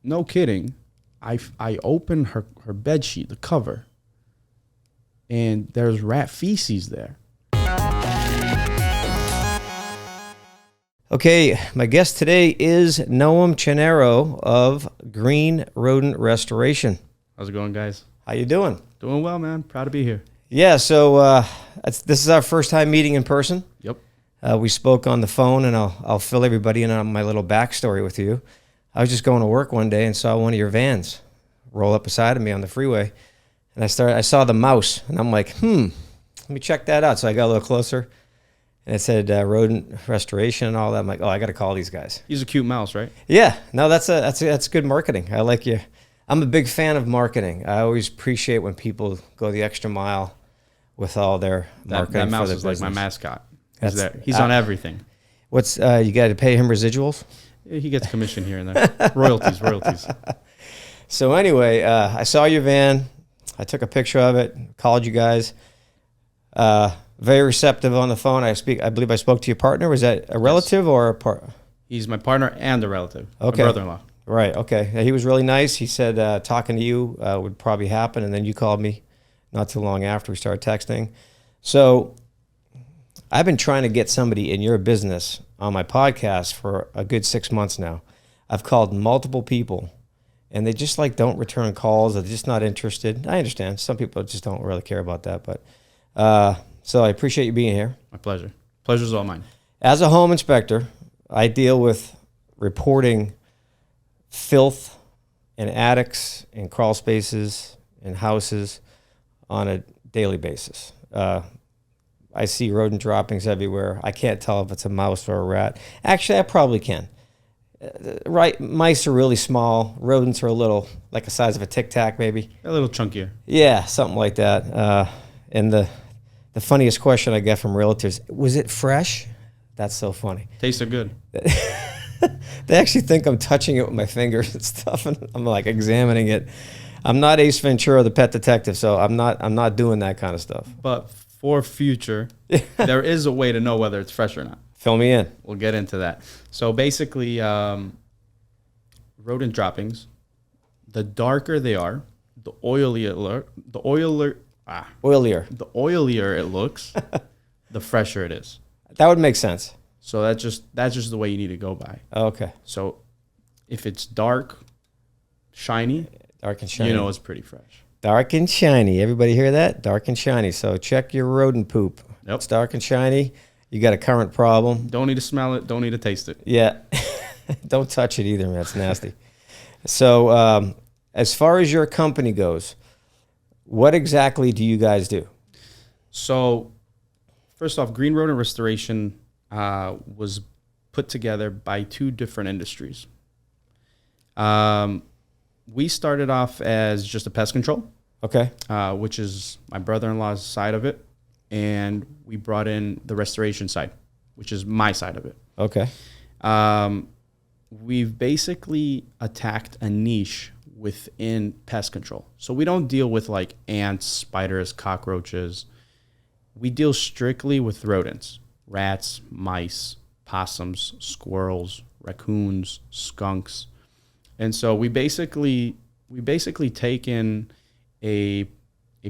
No kidding. I opened her bed sheet, the cover, and there's rat feces there. Okay, my guest today is Noam Chanero of Green Rodent Restoration. How's it going, guys? How you doing? Doing well, man. Proud to be here. Yeah, so this is our first time meeting in person. Yep. We spoke on the phone, and I'll fill everybody in on my little backstory with you. I was just going to work one day and saw one of your vans roll up beside of me on the freeway, and I saw the mouse, and I'm like, let me check that out. So I got a little closer, and it said rodent restoration and all that. I'm like, I got to call these guys. He's a cute mouse, right? Yeah, no, that's good marketing. I like you. I'm a big fan of marketing. I always appreciate when people go the extra mile with all their marketing. That mouse for is business. like my mascot. He's on everything. What's you got to pay him residuals? He gets commission here and there. royalties. So anyway, I saw your van. I took a picture of it. Called you guys. Very receptive on the phone. I believe I spoke to your partner. Was that a relative or a partner? He's my partner and a relative. Okay. My brother-in-law. Right. Okay. Yeah, he was really nice. He said talking to you would probably happen, and then you called me not too long after we started texting. So I've been trying to get somebody in your business on my podcast for a good 6 months now. I've called multiple people, and they just don't return calls. They're just not interested. I understand. Some people just don't really care about that. But so I appreciate you being here. My pleasure. Pleasure's all mine. As a home inspector, I deal with reporting filth in attics and crawl spaces in houses on a daily basis. I see rodent droppings everywhere. I can't tell if it's a mouse or a rat. Actually, I probably can. Right, mice are really small. Rodents are a little, like the size of a Tic Tac, maybe. A little chunkier. Yeah, something like that. And the funniest question I get from realtors, was it fresh? That's so funny. Tasted good. They actually think I'm touching it with my fingers and stuff, and I'm like examining it. I'm not Ace Ventura, the pet detective, so I'm not doing that kind of stuff. But for future, there is a way to know whether it's fresh or not. Fill me in. We'll get into that. So basically, rodent droppings, the darker they are, the oilier it looks, the fresher it is. That would make sense. So that's just the way you need to go by. Okay. So if it's dark, shiny, Dark and shiny. you know it's pretty fresh. Dark and shiny. Everybody hear that? Dark and shiny. So check your rodent poop. Yep. It's dark and shiny. You got a current problem. Don't need to smell it. Don't need to taste it. Yeah. Don't touch it either, man. It's nasty. So as far as your company goes, what exactly do you guys do? So first off, Green Rodent Restoration was put together by two different industries. We started off as just a pest control, Okay. which is my brother-in-law's side of it. And we brought in the restoration side, which is my side of it. Okay. We've basically attacked a niche within pest control. So we don't deal with like ants, spiders, cockroaches. We deal strictly with rodents, rats, mice, possums, squirrels, raccoons, skunks. And so we basically take in a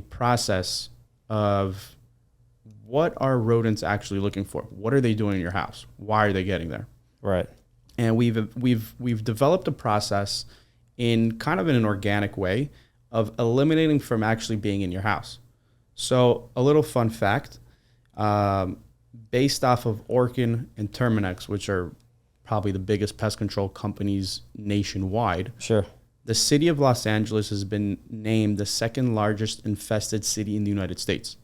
process of what are rodents actually looking for? What are they doing in your house? Why are they getting there? Right. And we've developed a process in kind of an organic way of eliminating from actually being in your house. So a little fun fact, based off of Orkin and Terminix, which are probably the biggest pest control companies nationwide. Sure. The city of Los Angeles has been named the second largest infested city in the United States.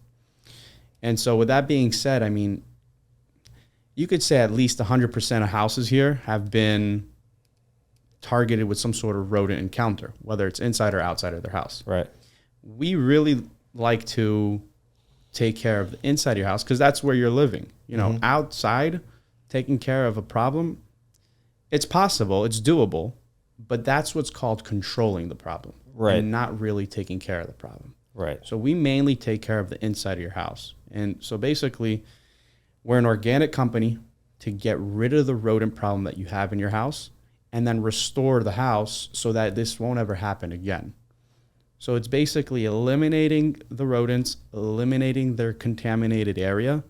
And so with that being said, I mean, you could say at least 100% of houses here have been targeted with some sort of rodent encounter, whether it's inside or outside of their house. Right. We really like to take care of the inside of your house because that's where you're living. You know, outside, taking care of a problem, it's possible, it's doable, but that's what's called controlling the problem. Right. And not really taking care of the problem. Right. So we mainly take care of the inside of your house. And so basically, we're an organic company to get rid of the rodent problem that you have in your house and then restore the house so that this won't ever happen again. So it's basically eliminating the rodents, eliminating their contaminated area,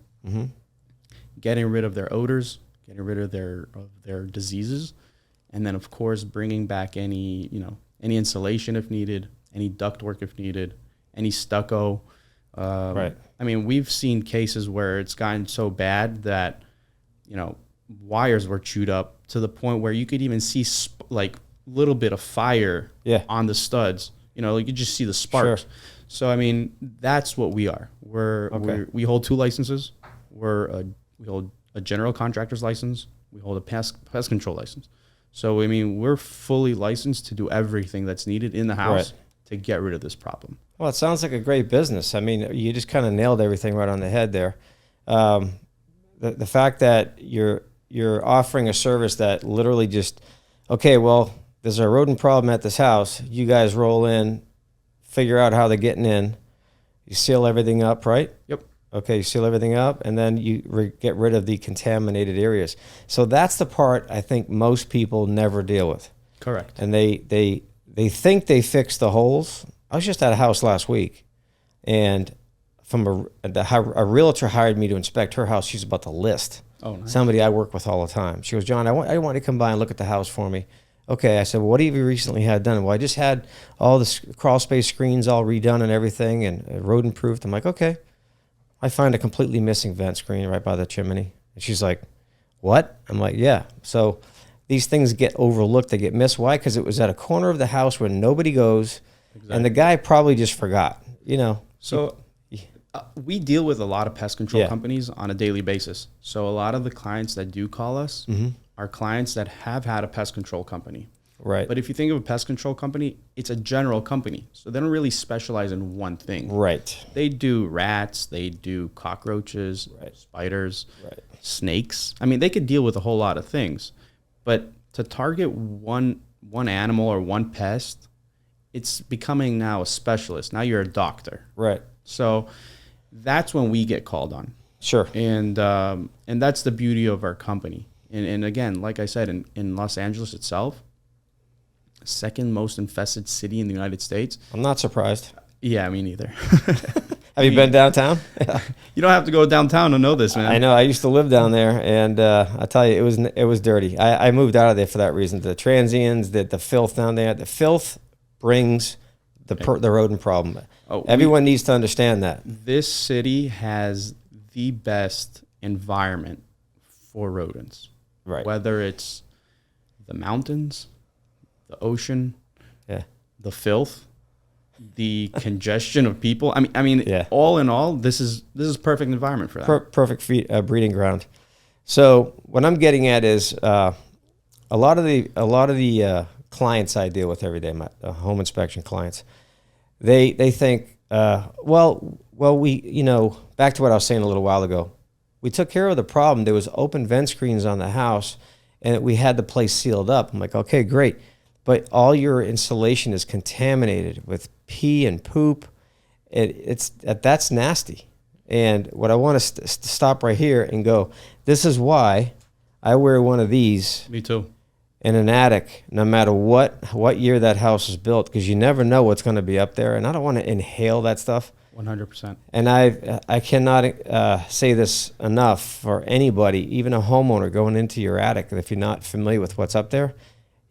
getting rid of their odors, getting rid of their diseases, and then of course bringing back any insulation if needed, any ductwork if needed, any stucco. Right. I mean, we've seen cases where it's gotten so bad that, wires were chewed up to the point where you could even see like little bit of fire on the studs. You could just see the sparks. Sure. So, I mean, that's what we are. We hold 2 licenses. We hold a general contractor's license. We hold a pest control license. So, I mean, we're fully licensed to do everything that's needed in the house to get rid of this problem. Well, it sounds like a great business. I mean, you just kind of nailed everything right on the head there. The fact that you're offering a service that literally just, okay, well, there's a rodent problem at this house. You guys roll in, figure out how they're getting in. You seal everything up, right? Yep. Okay, you seal everything up, and then you get rid of the contaminated areas. So that's the part I think most people never deal with. Correct. And they think they fixed the holes. I was just at a house last week, and from a realtor hired me to inspect her house. She's about to list. Oh, nice. Somebody I work with all the time. She goes, John, I want you to come by and look at the house for me. Okay, I said, well, what have you recently had done? Well, I just had all the crawl space screens all redone and everything, and rodent proofed. I'm like, okay. I find a completely missing vent screen right by the chimney. And she's like, what? I'm like, yeah. So these things get overlooked. They get missed. Why? Because it was at a corner of the house where nobody goes. Exactly. And the guy probably just forgot, So we deal with a lot of pest control companies on a daily basis. So a lot of the clients that do call us are clients that have had a pest control company. Right. But if you think of a pest control company, it's a general company. So they don't really specialize in one thing. Right. They do rats, they do cockroaches, spiders, snakes. I mean, they could deal with a whole lot of things. But to target one animal or one pest, it's becoming now a specialist. Now you're a doctor. Right. So that's when we get called on. Sure. And that's the beauty of our company. And again, like I said, in Los Angeles itself, second most infested city in the United States. I'm not surprised. Yeah, me neither. Have you been downtown? You don't have to go downtown to know this, man. I know. I used to live down there, and I tell you, it was dirty. I moved out of there for that reason. The transients, the filth down there. The filth brings the rodent problem. Everyone needs to understand that. This city has the best environment for rodents. Right. Whether it's the mountains, the ocean, the filth, the congestion of people. I mean, all in all, this is perfect environment for that. Perfect breeding ground. So what I'm getting at is a lot of the clients I deal with every day, my home inspection clients, they think, we back to what I was saying a little while ago. We took care of the problem. There was open vent screens on the house, and we had the place sealed up. I'm like, okay, great. But all your insulation is contaminated with pee and poop. That's nasty. And what I want to stop right here and go, this is why I wear one of these. Me too. In an attic, no matter what year that house is built, because you never know what's going to be up there. And I don't want to inhale that stuff. 100%. And I cannot say this enough for anybody, even a homeowner going into your attic. If you're not familiar with what's up there,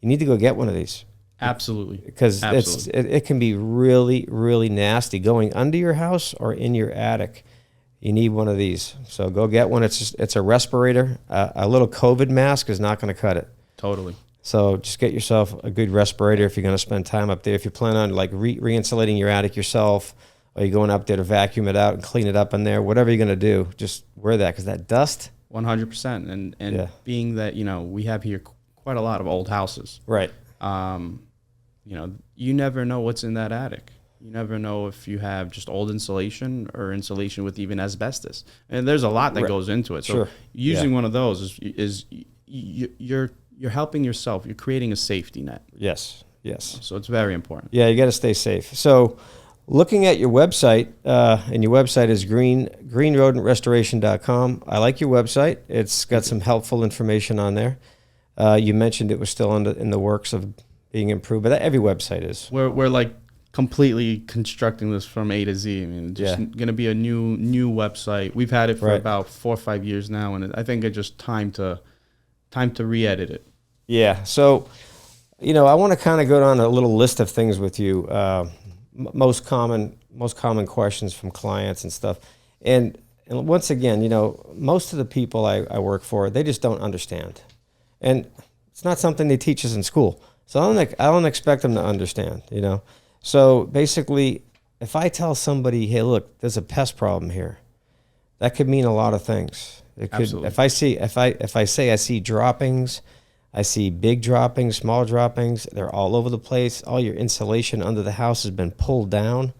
you need to go get one of these. Absolutely. Because it can be really, really nasty going under your house or in your attic. You need one of these. So go get one. It's a respirator. A little COVID mask is not going to cut it. Totally. So just get yourself a good respirator if you're going to spend time up there. If you plan on like re-insulating your attic yourself, or you're going up there to vacuum it out and clean it up in there, whatever you're going to do, just wear that, because that dust. 100%. And being that, we have here quite a lot of old houses. Right. You never know what's in that attic. You never know if you have just old insulation or insulation with even asbestos. And there's a lot that goes into it. So using one of those is you're helping yourself. You're creating a safety net. Yes. So it's very important. Yeah, you got to stay safe. So looking at your website, and your website is greenrodentrestoration.com. I like your website. It's got some helpful information on there. You mentioned it was still in the works of being improved, but every website is. We're like completely constructing this from A to Z. I mean, just going to be a new website. We've had it for about 4 or 5 years now, and I think it's just time to re-edit it. Yeah. So, I want to kind of go down a little list of things with you. Most common questions from clients and stuff. And once again, most of the people I work for, they just don't understand. And it's not something they teach us in school. So I don't expect them to understand, So basically, if I tell somebody, hey, look, there's a pest problem here, that could mean a lot of things. It could, Absolutely. if I say I see droppings, I see big droppings, small droppings, they're all over the place. All your insulation under the house has been pulled down.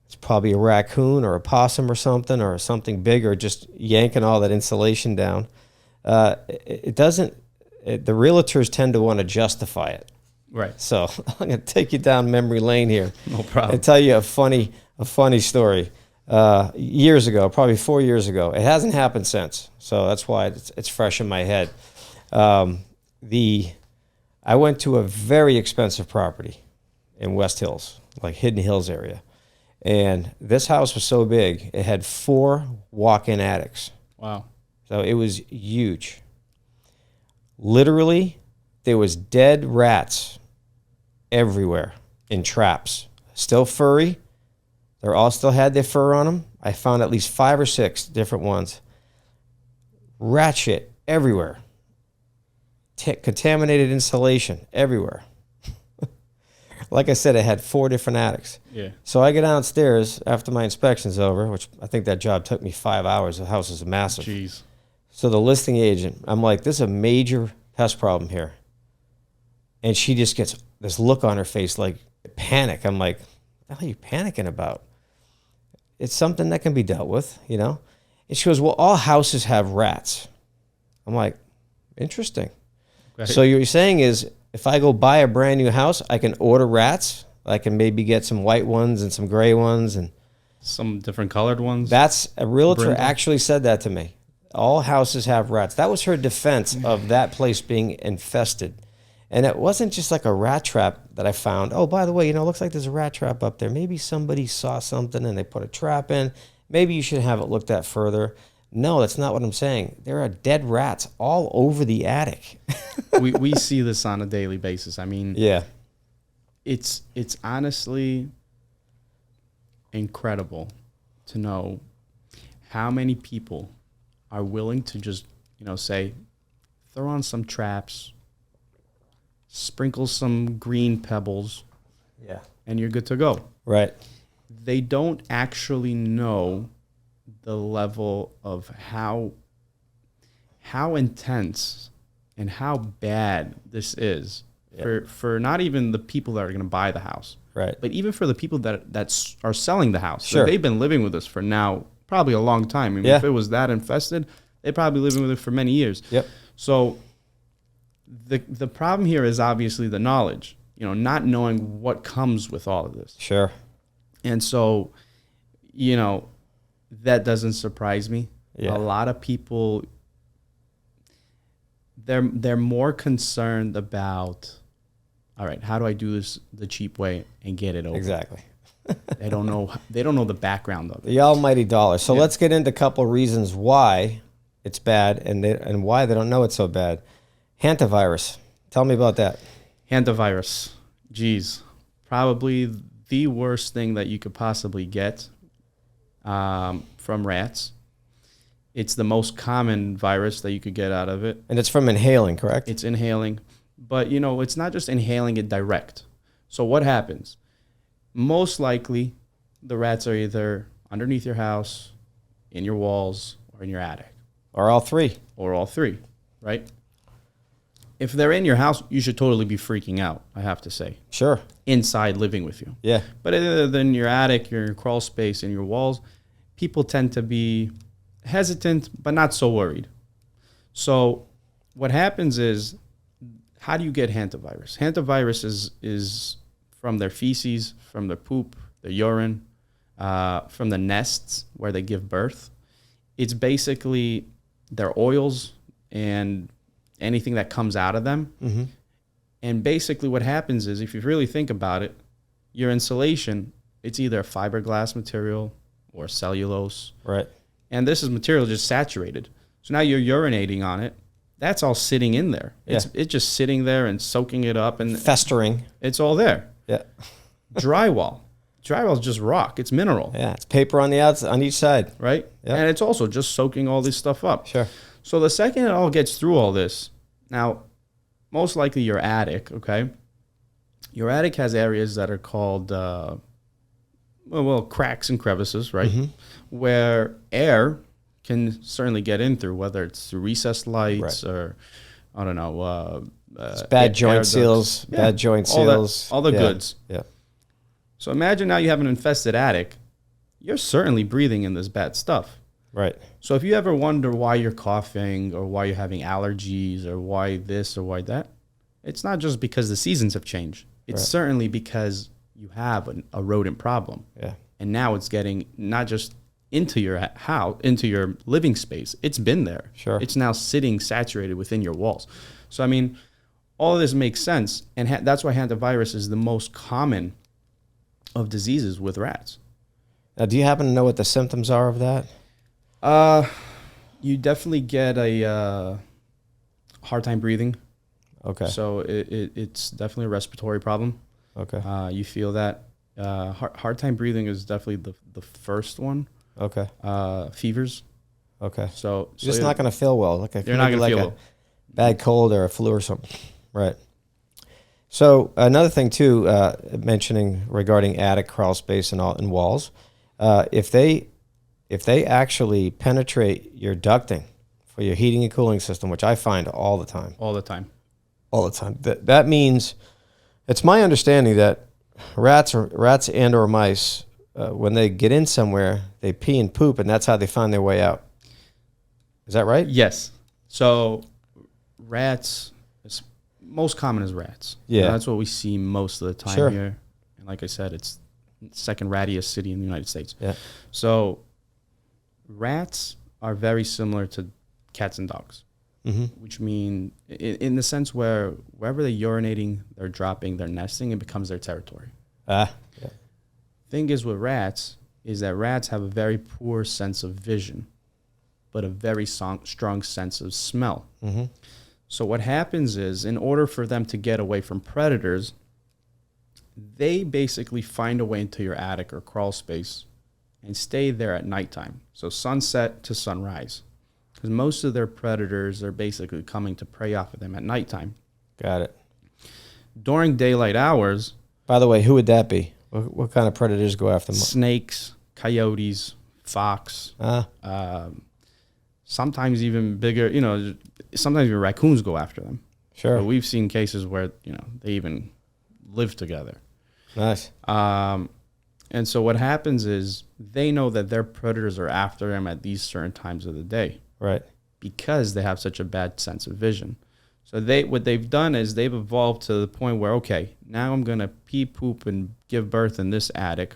It's probably a raccoon or a possum or something big, or just yanking all that insulation down. The realtors tend to want to justify it. Right. So I'm going to take you down memory lane here. No problem. And tell you a funny story. Years ago, probably 4 years ago. It hasn't happened since, so that's why it's fresh in my head. I went to a very expensive property in West Hills, like Hidden Hills area. And this house was so big, it had 4 walk-in attics. Wow. So it was huge. Literally, there was dead rats everywhere in traps. Still furry. They all still had their fur on them. I found at least 5 or 6 different ones. Rat shit everywhere. Contaminated insulation everywhere. Like I said, I had 4 different attics. Yeah. So I get downstairs after my inspection's over, which I think that job took me 5 hours. The house is massive. Jeez. So the listing agent, I'm like, this is a major pest problem here. And she just gets this look on her face like panic. I'm like, what the hell are you panicking about? It's something that can be dealt with, And she goes, well, all houses have rats. I'm like, interesting. Right. So you're saying is, if I go buy a brand new house, I can order rats. I can maybe get some white ones and some gray ones and some different colored ones. That's a realtor Brindle. actually said that to me. All houses have rats. That was her defense of that place being infested. And it wasn't just like a rat trap that I found. Oh, by the way, it looks like there's a rat trap up there. Maybe somebody saw something and they put a trap in. Maybe you should have it looked at further. No, that's not what I'm saying. There are dead rats all over the attic. we see this on a daily basis. I mean, Yeah. it's honestly incredible to know how many people are willing to just, say, throw on some traps, sprinkle some green pebbles, Yeah. and you're good to go. Right. They don't actually know the level of how intense and how bad this is for not even the people that are going to buy the house, Right. but even for the people that are selling the house. Sure. So they've been living with us for now probably a long time. I mean, Yeah. if it was that infested, they'd probably be living with it for many years. Yep. So the problem here is obviously the knowledge, not knowing what comes with all of this. Sure. And so, that doesn't surprise me. Yeah. A lot of people, they're more concerned about, all right, how do I do this the cheap way and get it over? Exactly. They don't know the background of it. The almighty dollar. So let's get into a couple reasons why it's bad and why they don't know it's so bad. Hantavirus. Tell me about that. Hantavirus. Geez. Probably the worst thing that you could possibly get from rats. It's the most common virus that you could get out of it. And it's from inhaling, correct? It's inhaling. But, it's not just inhaling it direct. So what happens? Most likely, the rats are either underneath your house, in your walls, or in your attic. Or all three. Or all three, right? If they're in your house, you should totally be freaking out, I have to say. Sure. Inside living with you. Yeah. But other than your attic, your crawl space, and your walls, people tend to be hesitant, but not so worried. So what happens is, how do you get hantavirus? Hantavirus is from their feces, from their poop, their urine, from the nests where they give birth. It's basically their oils and anything that comes out of them. Mm-hmm. And basically what happens is, if you really think about it, your insulation, it's either a fiberglass material or cellulose. Right. And this is material just saturated. So now you're urinating on it. That's all sitting in there. It's just sitting there and soaking it up. And festering. It's all there. Yeah. Drywall. Drywall is just rock. It's mineral. Yeah, it's paper on the outside, on each side. Right? Yep. And it's also just soaking all this stuff up. Sure. So the second it all gets through all this, now, most likely your attic, okay? Your attic has areas that are called, cracks and crevices, right? Mm-hmm. Where air can certainly get in through, whether it's through recessed lights or, I don't know. Bad joint seals, bad joint seals. All the goods. Yeah. So imagine now you have an infested attic. You're certainly breathing in this bad stuff. Right. So if you ever wonder why you're coughing or why you're having allergies or why this or why that, it's not just because the seasons have changed. It's certainly because you have a rodent problem. Yeah. And now it's getting not just into your house, into your living space. It's been there. Sure. It's now sitting saturated within your walls. So, I mean, all of this makes sense. And that's why Hantavirus is the most common of diseases with rats. Now, do you happen to know what the symptoms are of that? You definitely get a hard time breathing. Okay. So it's definitely a respiratory problem. Okay. You feel that. Hard time breathing is definitely the first one. Okay. Fevers. Okay. So you're just not going to feel well. Like you're not going to feel well. Bad cold or a flu or something. Right. So another thing too, mentioning regarding attic crawl space and walls, if they actually penetrate your ducting for your heating and cooling system, which I find all the time. All the time. That means, it's my understanding that rats and or mice, when they get in somewhere, they pee and poop, and that's how they find their way out. Is that right? Yes. So rats, most common is rats. Yeah. That's what we see most of the time here. And like I said, it's the second rattiest city in the United States. Yeah. So rats are very similar to cats and dogs, which mean in the sense where wherever they're urinating, they're dropping, they're nesting, it becomes their territory. Yeah. Thing is with rats is that rats have a very poor sense of vision, but a very strong sense of smell. Mm-hmm. So what happens is, in order for them to get away from predators, they basically find a way into your attic or crawl space and stay there at nighttime. So sunset to sunrise. Because most of their predators are basically coming to prey off of them at nighttime. Got it. During daylight hours... By the way, who would that be? What kind of predators go after them? Snakes, coyotes, fox. Sometimes even bigger, sometimes even raccoons go after them. Sure. But we've seen cases where, they even live together. Nice. And so what happens is they know that their predators are after them at these certain times of the day. Right. Because they have such a bad sense of vision. So what they've done is they've evolved to the point where, okay, now I'm going to pee, poop, and give birth in this attic,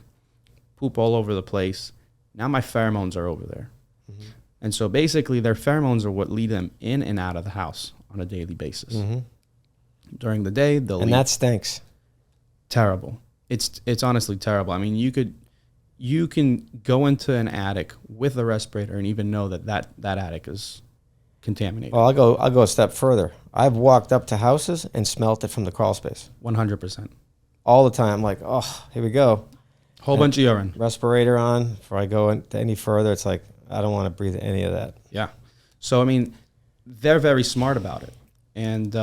poop all over the place. Now my pheromones are over there. Mm-hmm. And so basically their pheromones are what lead them in and out of the house on a daily basis. Mm-hmm. During the day, they'll And that stinks. Terrible. It's honestly terrible. I mean, you can go into an attic with a respirator and even know that attic is contaminated. Well, I'll go a step further. I've walked up to houses and smelt it from the crawl space. 100%. All the time. I'm like, oh, here we go. Whole bunch of urine. Respirator on. Before I go any further, it's like, I don't want to breathe any of that. Yeah. So, I mean, they're very smart about it. And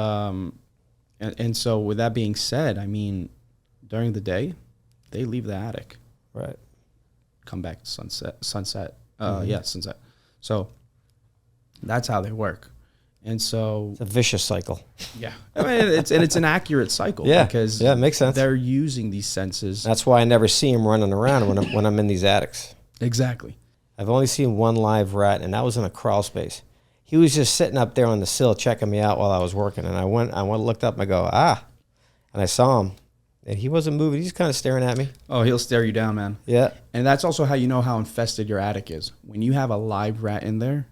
so with that being said, I mean, during the day, they leave the attic. Right. Come back to sunset. Sunset. So that's how they work. And so it's a vicious cycle. Yeah. I mean, it's an accurate cycle. Yeah. Because it makes sense. They're using these senses. That's why I never see them running around when I'm in these attics. Exactly. I've only seen one live rat, and that was in a crawl space. He was just sitting up there on the sill checking me out while I was working, and I looked up and I go, and I saw him, and he wasn't moving. He's kind of staring at me. Oh, he'll stare you down, man. Yeah. And that's also how you know how infested your attic is. When you have a live rat in there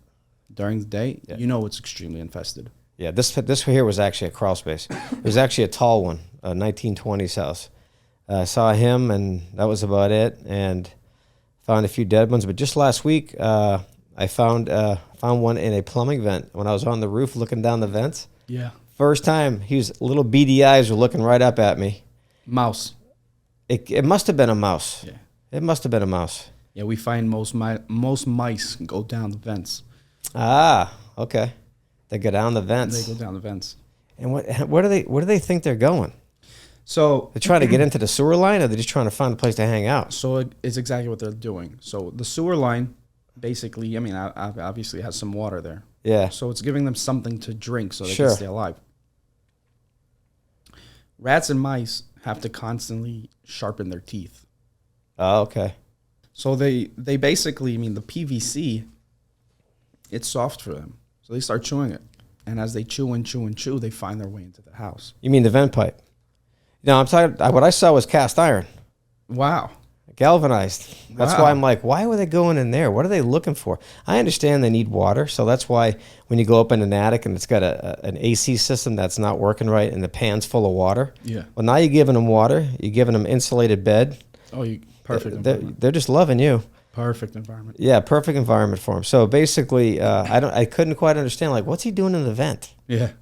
during the day, you know it's extremely infested. Yeah, this here was actually a crawl space. It was actually a tall one, a 1920s house. I saw him, and that was about it. And found a few dead ones. But just last week, I found one in a plumbing vent when I was on the roof looking down the vents. Yeah. First time, little beady eyes were looking right up at me. Mouse. It must have been a mouse. Yeah. It must have been a mouse. Yeah, we find most mice go down the vents. Ah, okay. They go down the vents. They go down the vents. And where do they think they're going? So They're trying to get into the sewer line, or they're just trying to find a place to hang out? So it's exactly what they're doing. So the sewer line, basically, I mean, obviously has some water there. Yeah. So it's giving them something to drink so they Sure. can stay alive. Rats and mice have to constantly sharpen their teeth. Oh, okay. So they basically, I mean, the PVC, it's soft for them. So they start chewing it. And as they chew and chew and chew, they find their way into the house. You mean the vent pipe? No, I'm talking. What I saw was cast iron, Wow. galvanized. That's Wow. why I'm like, why were they going in there? What are they looking for? I understand they need water, so that's why when you go up in an attic and it's got an AC system that's not working right and the pan's full of water. Yeah. Well, now you're giving them water. You're giving them insulated bed. Oh, perfect environment. They're just loving you. Perfect environment. Yeah, perfect environment for them. So basically, I couldn't quite understand, like, what's he doing in the vent? Yeah.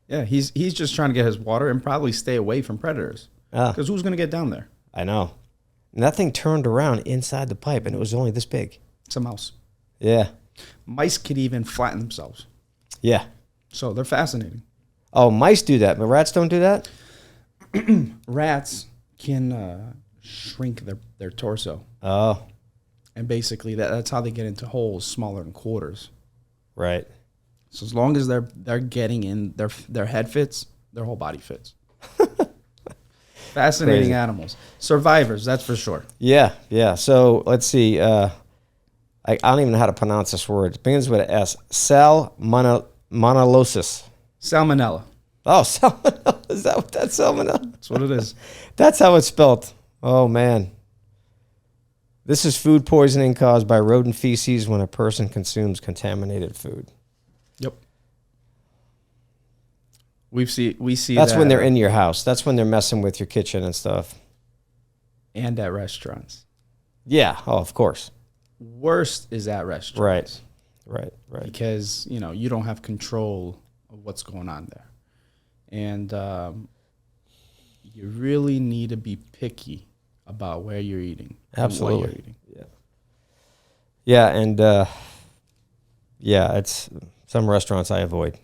Yeah, he's just trying to get his water and probably stay away from predators. Ah, Because who's going to get down there? I know. And that thing turned around inside the pipe, and it was only this big. It's a mouse. Yeah. Mice could even flatten themselves. Yeah. So they're fascinating. Oh, mice do that, but rats don't do that? Rats can shrink their torso. Oh, And basically that's how they get into holes smaller than quarters. right. So as long as they're getting in, their head fits, their whole body fits. Fascinating Crazy. animals. Survivors, that's for sure. Yeah, yeah. So let's see. I don't even know how to pronounce this word. It begins with an S. Salmonellosis. Salmonella. Oh, salmonella. Is that what that's salmonella? That's what it is. That's how it's spelled. Oh, man. This is food poisoning caused by rodent feces when a person consumes contaminated food. Yep. We see That's that, when they're in your house. That's when they're messing with your kitchen and stuff. and at restaurants. Yeah. Oh, of course. Worst is at restaurants. Right. Because, you don't have control of what's going on there. And you really need to be picky about where you're eating. and Absolutely. What you're eating. Yeah, and it's some restaurants I avoid.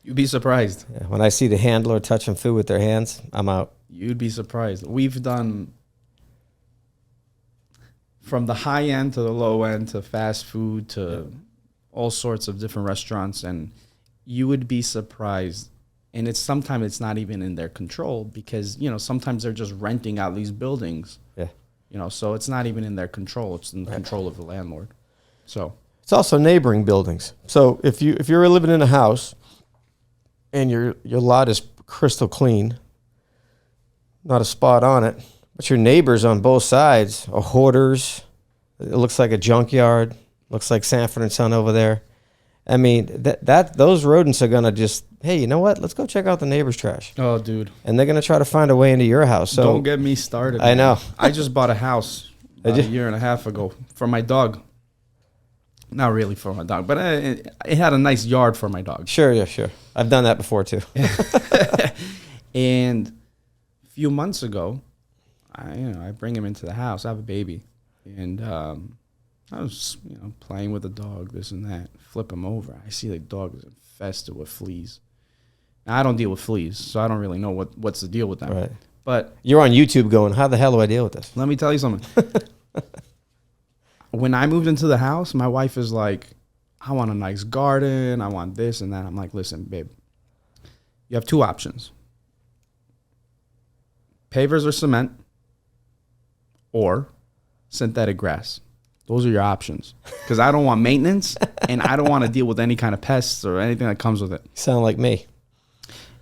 You'd be surprised. Yeah, when I see the handler touching food with their hands, I'm out. You'd be surprised. We've done from the high end to the low end to fast food to all sorts of different restaurants, and you would be surprised. And sometimes it's not even in their control because, sometimes they're just renting out these buildings. Yeah. So it's not even in their control. It's in the control of the landlord. So It's also neighboring buildings. So if you're living in a house and your lot is crystal clean, not a spot on it, but your neighbors on both sides are hoarders. It looks like a junkyard. Looks like Sanford and Son over there. I mean, those rodents are gonna just, hey, you know what? Let's go check out the neighbor's trash. Oh, dude. And they're gonna try to find a way into your house. So Don't get me started. I know. I just bought a house about a year and a half ago for my dog. Not really for my dog, but it had a nice yard for my dog. Sure. I've done that before too. And a few months ago, I bring him into the house. I have a baby, and I was playing with the dog, this and that. Flip him over. I see the dog is infested with fleas. Now, I don't deal with fleas, so I don't really know what's the deal with them. Right. But You're on YouTube going, how the hell do I deal with this? let me tell you something. When I moved into the house, my wife is like, I want a nice garden. I want this and that. I'm like, listen, babe, you have two options. Pavers or cement or synthetic grass. Those are your options. Because I don't want maintenance and I don't want to deal with any kind of pests or anything that comes with it. You sound like me.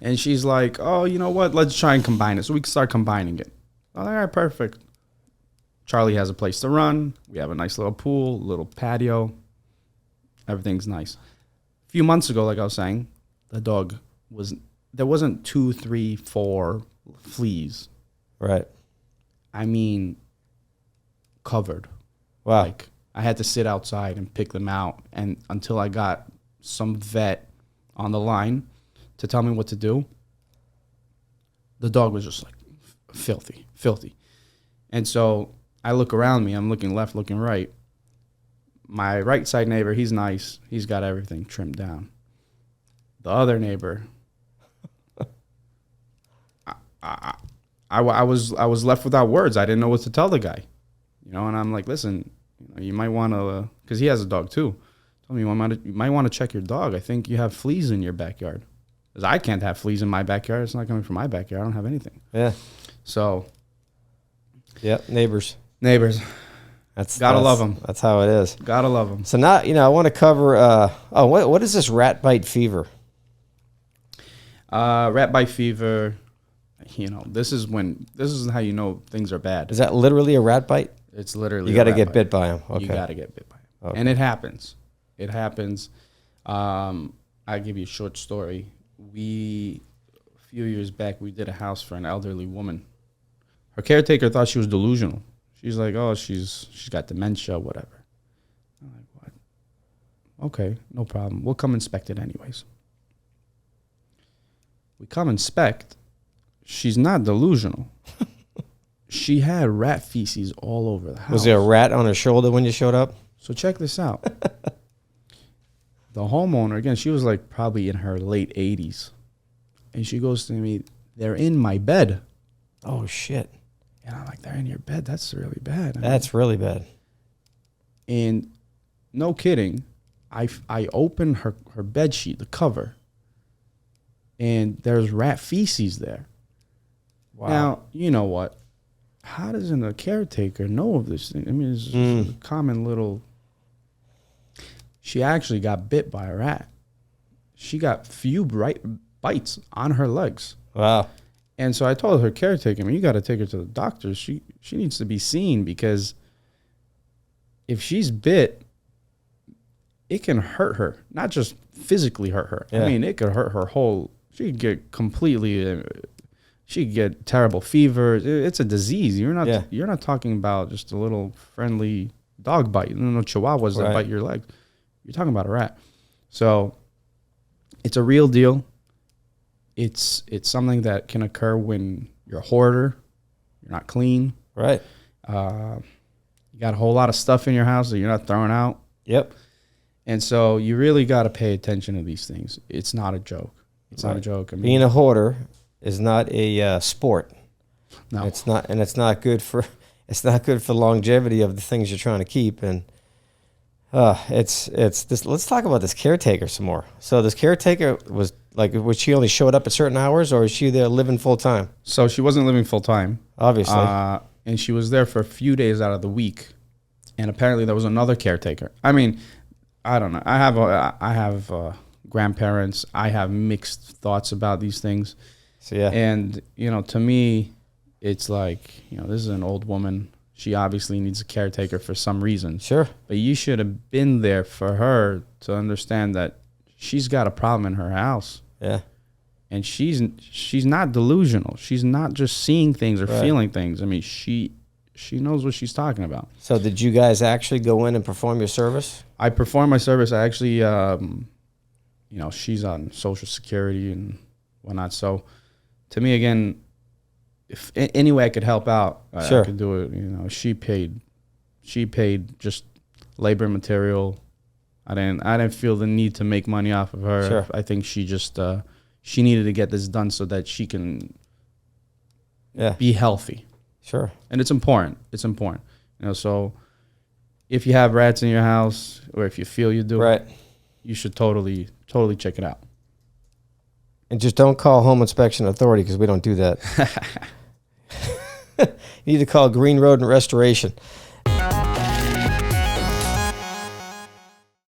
And she's like, oh, you know what? Let's try and combine it. So we can start combining it. I'm like, all right, perfect. Charlie has a place to run. We have a nice little pool, little patio. Everything's nice. A few months ago, like I was saying, there wasn't 2, 3, 4 fleas. Right. I mean, covered. Wow. Like I had to sit outside and pick them out, and until I got some vet on the line to tell me what to do, the dog was just like filthy. And so I look around me. I'm looking left, looking right. My right side neighbor, he's nice. He's got everything trimmed down. The other neighbor, I was left without words. I didn't know what to tell the guy, and I'm like, listen, you might want to, because he has a dog too. Told me you might want to check your dog. I think you have fleas in your backyard. Because I can't have fleas in my backyard. It's not coming from my backyard. I don't have anything. Yeah. So. Yep. Neighbors. Gotta love them. That's how it is. Gotta love them. So now, I want to cover, what is this rat bite fever? Rat bite fever, this is how you know things are bad. Is that literally a rat bite? It's literally you got to get bit by them. Okay. You got to get bit by them. Okay. And it happens. I'll give you a short story. A few years back, we did a house for an elderly woman. Her caretaker thought she was delusional. She's like, oh, she's got dementia, whatever. I'm like, what? Okay, no problem. We'll come inspect it anyways. We come inspect. She's not delusional. She had rat feces all over the house. Was there a rat on her shoulder when you showed up? So check this out. The homeowner, again, she was like probably in her late 80s. And she goes to me, they're in my bed. Oh, shit. And I'm like, they're in your bed? That's really bad. That's really bad. And no kidding, I opened her bed sheet, the cover, and there's rat feces there. Wow. Now, you know what? How doesn't a caretaker know of this thing? I mean, it's just a common little... She actually got bit by a rat. She got few bites on her legs. Wow. And so I told her caretaker, you got to take her to the doctor. She needs to be seen, because if she's bit, it can hurt her, not just physically hurt her. Yeah. I mean, it could hurt her whole... She could get completely... she could get terrible fever. It's a disease. You're not talking about just a little friendly dog bite. Chihuahuas that bite your leg. You're talking about a rat. So it's a real deal. It's something that can occur when you're a hoarder, you're not clean. Right. You got a whole lot of stuff in your house that you're not throwing out. Yep. And so you really got to pay attention to these things. It's not a joke. It's not a joke. I mean, being a hoarder is not a sport. No. It's not, and it's not good for longevity of the things you're trying to keep. And it's this. Let's talk about this caretaker some more. So this caretaker was she only showed up at certain hours, or is she there living full time? So she wasn't living full time, obviously, and she was there for a few days out of the week. And apparently there was another caretaker. I mean, I don't know. I have grandparents. I have mixed thoughts about these things. So yeah, and to me, it's like this is an old woman. She obviously needs a caretaker for some reason. Sure. But you should have been there for her to understand that she's got a problem in her house. Yeah. And she's not delusional. She's not just seeing things or feeling things. I mean, she knows what she's talking about. So did you guys actually go in and perform your service? I performed my service. I actually, she's on Social Security and whatnot. So to me, again, if any way I could help out, sure. I could do it. She paid just labor and material. I didn't feel the need to make money off of her. Sure. I think she just she needed to get this done so that she can be healthy. Sure. And it's important. It's important. So if you have rats in your house, or if you feel you do, you should totally check it out. And just don't call Home Inspection Authority, because we don't do that. You need to call Green Rodent Restoration.